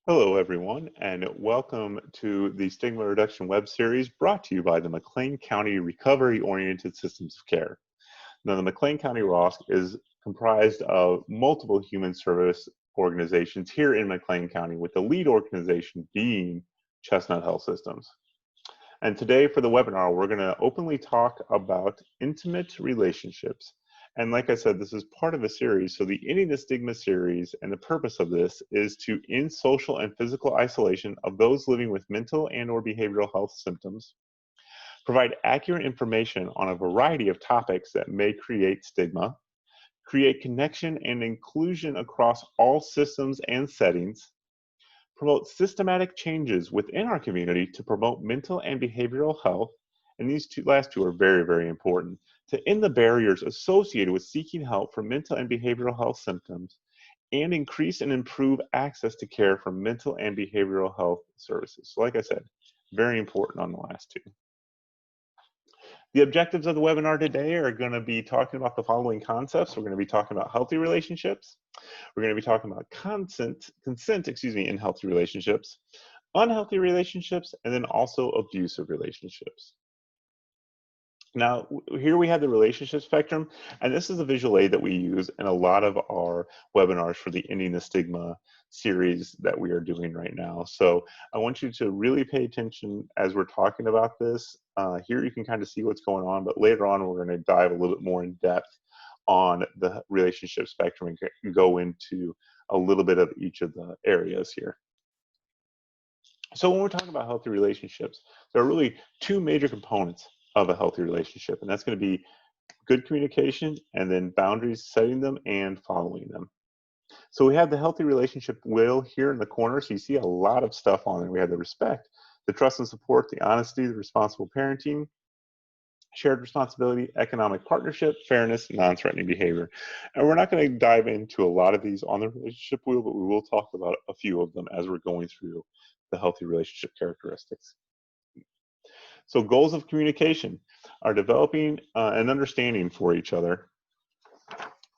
Hello, everyone, and welcome to the Stigma Reduction web series brought to you by the McLean County Recovery-Oriented Systems of Care. Now, the McLean County ROSC is comprised of multiple human service organizations here in McLean County, with the lead organization being Chestnut Health Systems. And today for the webinar, we're going to openly talk about intimate relationships. And like I said, this is part of a series. So the Ending the Stigma series, and the purpose of this is to end social and physical isolation of those living with mental and/or behavioral health symptoms, provide accurate information on a variety of topics that may create stigma, create connection and inclusion across all systems and settings, promote systematic changes within our community to promote mental and behavioral health, and these last two are very, very important, to end the barriers associated with seeking help for mental and behavioral health symptoms, and increase and improve access to care for mental and behavioral health services. So like I said, very important on the last two. The objectives of the webinar today are going to be talking about the following concepts. We're going to be talking about healthy relationships. We're going to be talking about consent in healthy relationships, unhealthy relationships, and then also abusive relationships. Now, here we have the relationship spectrum, and this is a visual aid that we use in a lot of our webinars for the Ending the Stigma series that we are doing right now. So I want you to really pay attention as we're talking about this. Here you can kind of see what's going on, but later on we're going to dive a little bit more in depth on the relationship spectrum and go into a little bit of each of the areas here. So when we're talking about healthy relationships, there are really two major components of a healthy relationship, and that's going to be good communication and then boundaries, setting them and following them. So we have the healthy relationship wheel here in the corner, so you see a lot of stuff on there. We have the respect, the trust and support, the honesty, the responsible parenting, shared responsibility, economic partnership, fairness, non-threatening behavior. And we're not going to dive into a lot of these on the relationship wheel, but we will talk about a few of them as we're going through the healthy relationship characteristics. So goals of communication are developing an understanding for each other.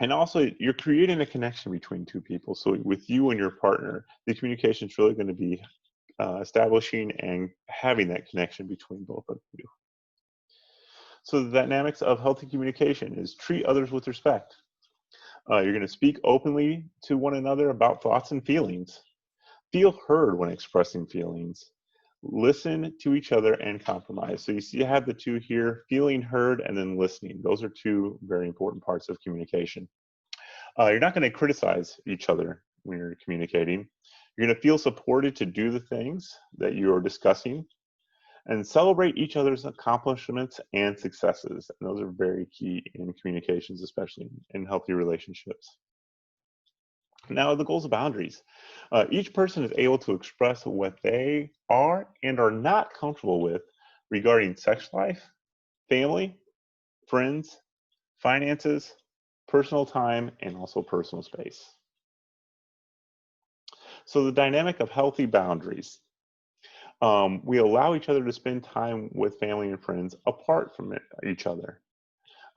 And also, you're creating a connection between two people. So with you and your partner, the communication is really going to be establishing and having that connection between both of you. So the dynamics of healthy communication is treat others with respect. You're going to speak openly to one another about thoughts and feelings. Feel heard when expressing feelings. Listen to each other and compromise. So you see, you have the two here, feeling heard and then listening. Those are two very important parts of communication. You're not going to criticize each other when you're communicating. You're going to feel supported to do the things that you are discussing, and celebrate each other's accomplishments and successes. And those are very key in communications, especially in healthy relationships. Now, the goals of boundaries. Each person is able to express what they are and are not comfortable with regarding sex life, family, friends, finances, personal time, and also personal space. So the dynamic of healthy boundaries. We allow each other to spend time with family and friends apart from each other.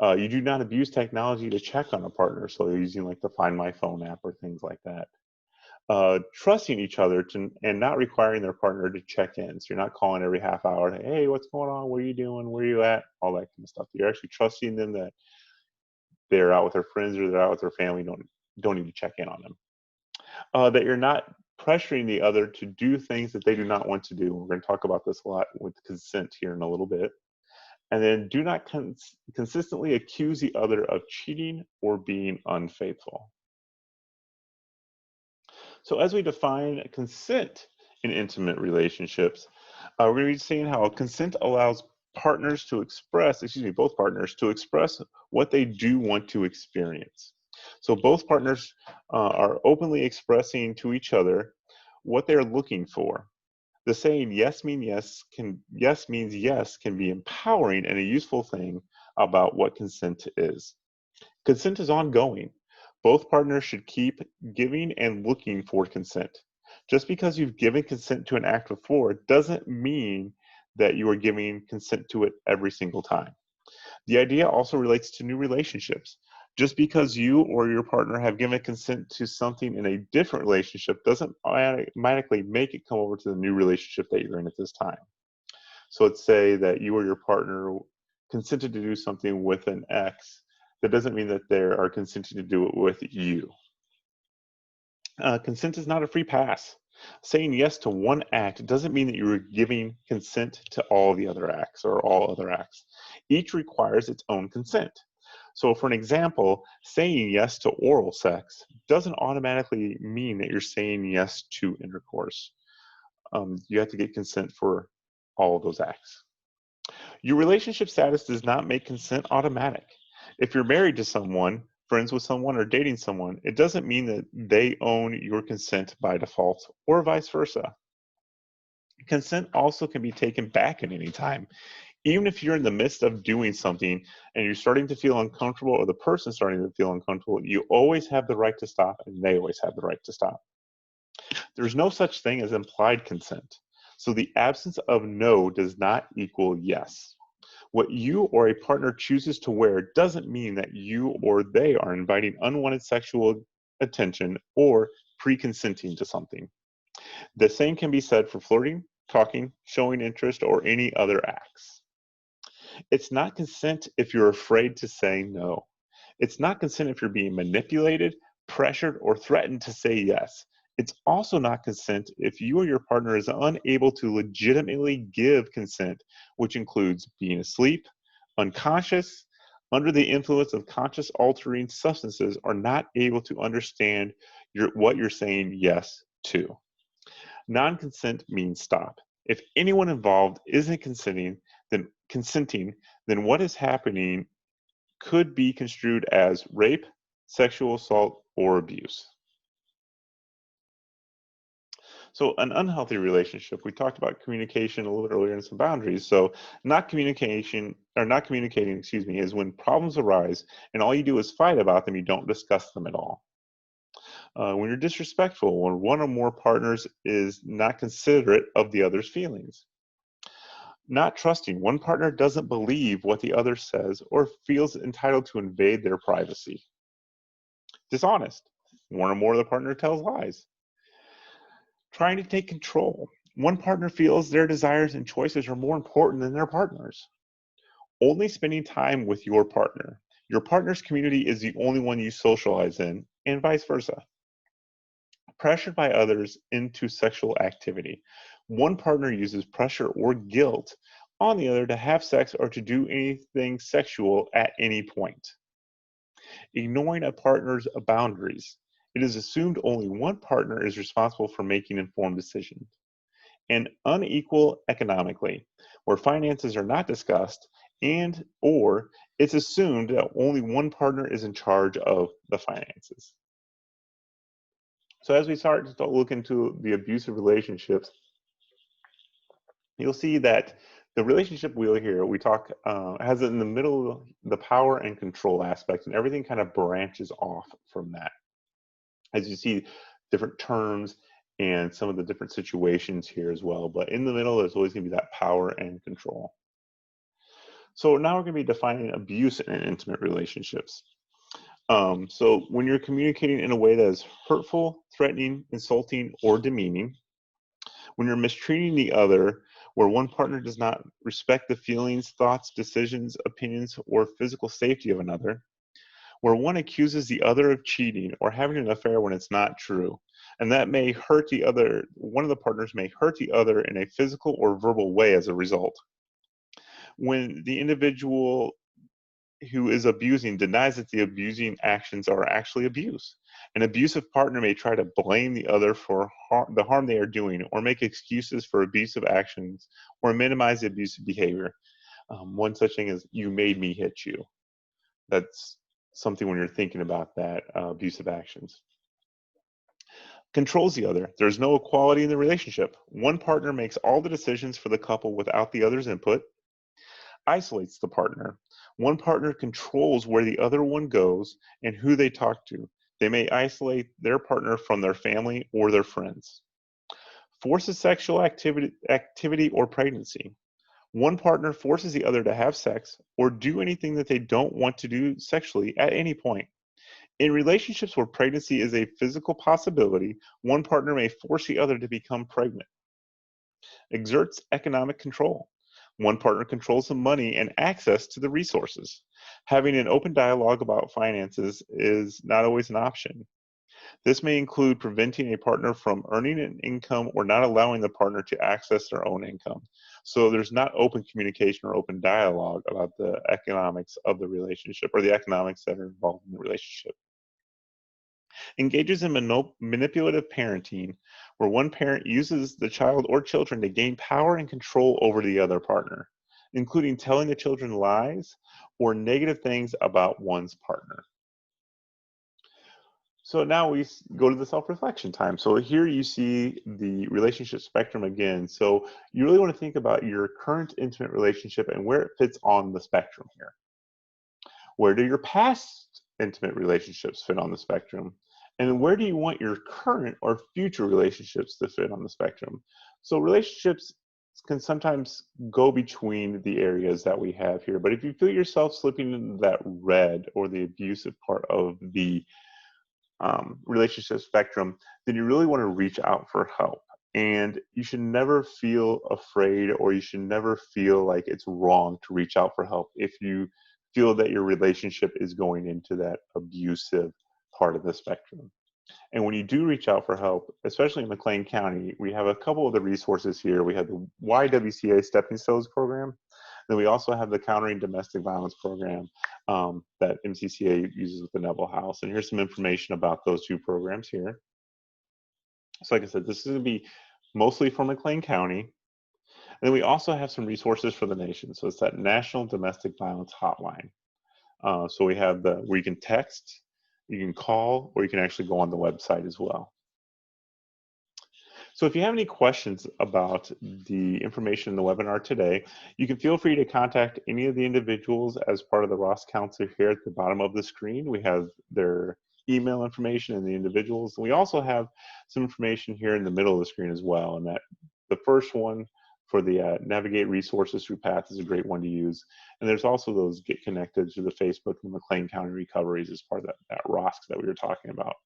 You do not abuse technology to check on a partner, so using like the Find My Phone app or things like that. Trusting each other and not requiring their partner to check in. So you're not calling every half hour, hey, what's going on? What are you doing? Where are you at? All that kind of stuff. You're actually trusting them that they're out with their friends or they're out with their family. Don't need to check in on them. That you're not pressuring the other to do things that they do not want to do. We're going to talk about this a lot with consent here in a little bit. And then do not consistently accuse the other of cheating or being unfaithful. So as we define consent in intimate relationships, we're going to be seeing how consent allows partners to express, both partners to express what they do want to experience. So both partners are openly expressing to each other what they're looking for. The saying yes means yes can be empowering and a useful thing about what consent is. Consent is ongoing. Both partners should keep giving and looking for consent. Just because you've given consent to an act before doesn't mean that you are giving consent to it every single time. The idea also relates to new relationships. Just because you or your partner have given consent to something in a different relationship doesn't automatically make it come over to the new relationship that you're in at this time. So let's say that you or your partner consented to do something with an ex. That doesn't mean that they are consenting to do it with you. Consent is not a free pass. Saying yes to one act doesn't mean that you are giving consent to all the other acts or all other acts. Each requires its own consent. So for an example, saying yes to oral sex doesn't automatically mean that you're saying yes to intercourse. You have to get consent for all of those acts. Your relationship status does not make consent automatic. If you're married to someone, friends with someone, or dating someone, it doesn't mean that they own your consent by default, or vice versa. Consent also can be taken back at any time. Even if you're in the midst of doing something and you're starting to feel uncomfortable, or the person's starting to feel uncomfortable, you always have the right to stop, and they always have the right to stop. There's no such thing as implied consent. So the absence of no does not equal yes. What you or a partner chooses to wear doesn't mean that you or they are inviting unwanted sexual attention or pre-consenting to something. The same can be said for flirting, talking, showing interest, or any other acts. It's not consent if you're afraid to say no. It's not consent if you're being manipulated, pressured, or threatened to say yes. It's also not consent if you or your partner is unable to legitimately give consent, which includes being asleep, unconscious, under the influence of conscious altering substances, or not able to understand what you're saying yes to. Non-consent means stop. If anyone involved isn't consenting, then what is happening could be construed as rape, sexual assault, or abuse. So an unhealthy relationship, we talked about communication a little bit earlier and some boundaries. So not communicating, is when problems arise and all you do is fight about them, you don't discuss them at all. When you're disrespectful, when one or more partners is not considerate of the other's feelings. Not trusting, one partner doesn't believe what the other says or feels entitled to invade their privacy. Dishonest, one or more of the partner tells lies. Trying to take control, one partner feels their desires and choices are more important than their partner's. Only spending time with your partner. Your partner's community is the only one you socialize in, and vice versa. Pressured by others into sexual activity. One partner uses pressure or guilt on the other to have sex or to do anything sexual at any point. Ignoring a partner's boundaries. It is assumed only one partner is responsible for making informed decisions. And unequal economically, where finances are not discussed or it's assumed that only one partner is in charge of the finances. So as we start to look into the abusive relationships, you'll see that the relationship wheel here, we talk, has in the middle the power and control aspect, and everything kind of branches off from that. As you see, different terms and some of the different situations here as well. But in the middle, there's always going to be that power and control. So now we're going to be defining abuse in intimate relationships. So when you're communicating in a way that is hurtful, threatening, insulting, or demeaning, when you're mistreating the other, where one partner does not respect the feelings, thoughts, decisions, opinions, or physical safety of another, where one accuses the other of cheating or having an affair when it's not true, and that may hurt the other, one of the partners may hurt the other in a physical or verbal way as a result. When the individual who is abusing denies that the abusing actions are actually abuse. An abusive partner may try to blame the other for the harm they are doing, or make excuses for abusive actions, or minimize the abusive behavior. One such thing is, you made me hit you. That's something when you're thinking about that, abusive actions. Controls the other. There's no equality in the relationship. One partner makes all the decisions for the couple without the other's input. Isolates the partner. One partner controls where the other one goes and who they talk to. They may isolate their partner from their family or their friends. Forces sexual activity or pregnancy. One partner forces the other to have sex or do anything that they don't want to do sexually at any point. In relationships where pregnancy is a physical possibility, one partner may force the other to become pregnant. Exerts economic control. One partner controls the money and access to the resources. Having an open dialogue about finances is not always an option. This may include preventing a partner from earning an income or not allowing the partner to access their own income. So there's not open communication or open dialogue about the economics of the relationship or the economics that are involved in the relationship. Engages in manipulative parenting, where one parent uses the child or children to gain power and control over the other partner, including telling the children lies or negative things about one's partner. So now we go to the self-reflection time. So here you see the relationship spectrum again. So you really want to think about your current intimate relationship and where it fits on the spectrum here. Where do your past intimate relationships fit on the spectrum? And where do you want your current or future relationships to fit on the spectrum? So relationships can sometimes go between the areas that we have here. But if you feel yourself slipping into that red or the abusive part of the relationship spectrum, then you really want to reach out for help. And you should never feel afraid or you should never feel like it's wrong to reach out for help if you feel that your relationship is going into that abusive part of the spectrum. And when you do reach out for help, especially in McLean County, we have a couple of the resources here. We have the YWCA Stepping Stones program. Then we also have the Countering Domestic Violence program that MCCA uses with the Neville House. And here's some information about those two programs here. So like I said, this is going to be mostly for McLean County. And then we also have some resources for the nation. So it's that National Domestic Violence Hotline. So we have where you can text, you can call, or you can actually go on the website as well. So if you have any questions about the information in the webinar today, you can feel free to contact any of the individuals as part of the ROSC Council here at the bottom of the screen. We have their email information and the individuals. We also have some information here in the middle of the screen as well. And that the first one for the Navigate Resources Through PATH is a great one to use. And there's also those Get Connected to the Facebook and McLean County Recoveries as part of that ROSC that we were talking about.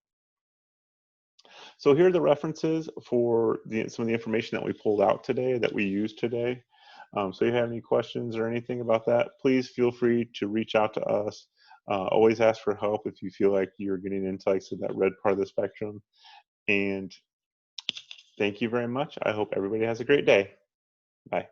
So here are the references for some of the information that we pulled out today, that we used today. So if you have any questions or anything about that, please feel free to reach out to us. Always ask for help if you feel like you're getting into, like I said, that red part of the spectrum. And thank you very much. I hope everybody has a great day. Bye.